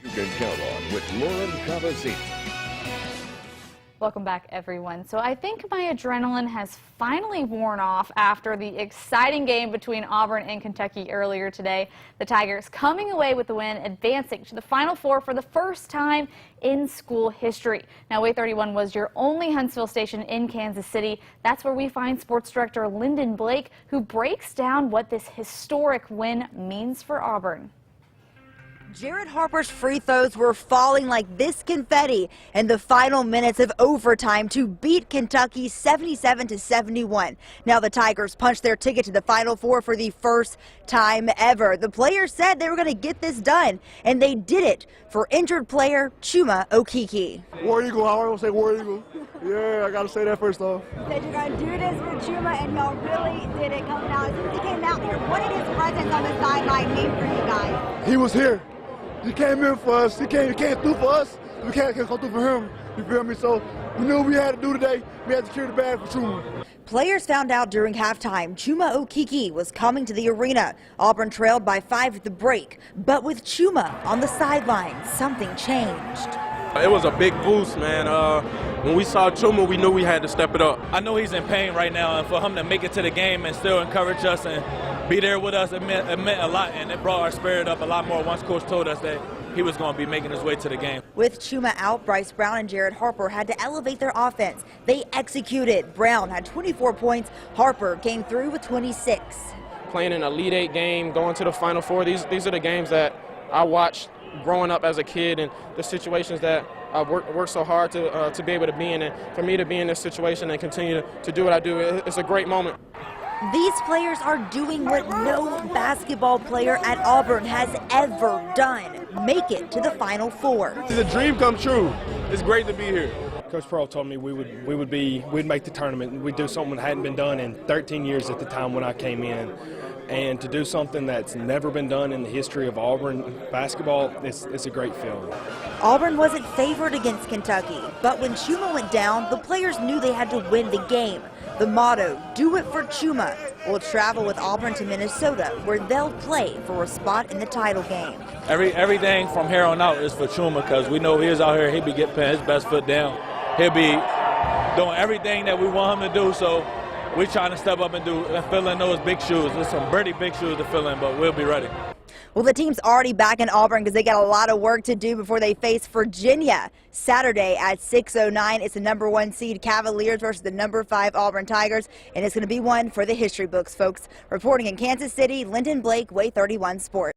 You can count on with Lauren Cavazini. Welcome back, everyone. So I think my adrenaline has finally worn off after the exciting game between Auburn and Kentucky earlier today. The Tigers coming away with the win, advancing to the Final Four for the first time in school history. Now, Way 31 was your only Huntsville station in Kansas City. That's where we find sports director Lyndon Blake, who breaks down what this historic win means for Auburn. Jared Harper's free throws were falling like this confetti in the final minutes of overtime to beat Kentucky 77-71. Now the Tigers punched their ticket to the Final Four for the first time ever. The players said they were going to get this done, and they did it for injured player Chume Okeke. War Eagle, I always say War Eagle. Yeah, I got to say that first off. Said you're going to do this for Chume, and y'all really did it coming out. As soon as he came out here, what did his presence on the sideline mean for you guys? He was here. He came in for us. He came through for us. We can't come through for him. You feel me? So we knew what we had to do today. We had to secure the bag for Chume. Players found out during halftime Chume Okeke was coming to the arena. Auburn trailed by 5 at the break, but with Chume on the sideline, something changed. It was a big boost, man. When we saw Chume, we knew we had to step it up. I know he's in pain right now, and for him to make it to the game and still encourage us and be there with us, it meant a lot, and it brought our spirit up a lot more once Coach told us that he was going to be making his way to the game. With Chume out, Bryce Brown and Jared Harper had to elevate their offense. They executed. Brown had 24 points. Harper came through with 26. Playing an Elite Eight game, going to the Final Four, these are the games that I watched growing up as a kid, and the situations that I've worked so hard to be able to be in. And for me to be in this situation and continue to do what I do, it's a great moment. These players are doing what no basketball player at Auburn has ever done. Make it to the Final Four. It's a dream come true. It's great to be here. Coach Pearl told me we'd make the tournament, and we'd do something that hadn't been done in 13 years at the time when I came in. And to do something that's never been done in the history of Auburn basketball, it's a great feeling. Auburn wasn't favored against Kentucky, but when Chume went down, the players knew they had to win the game. The motto, do it for Chume, will travel with Auburn to Minnesota, where they'll play for a spot in the title game. Everything from here on out is for Chume, because we know he's out here, he'll be getting his best foot down. He'll be doing everything that we want him to do, so we're trying to step up and fill in those big shoes. There's some pretty big shoes to fill in, but we'll be ready. Well, the team's already back in Auburn because they got a lot of work to do before they face Virginia Saturday at 6:09. It's the #1 seed Cavaliers versus the #5 Auburn Tigers, and it's going to be one for the history books, folks. Reporting in Kansas City, Lyndon Blake, Way 31 Sports.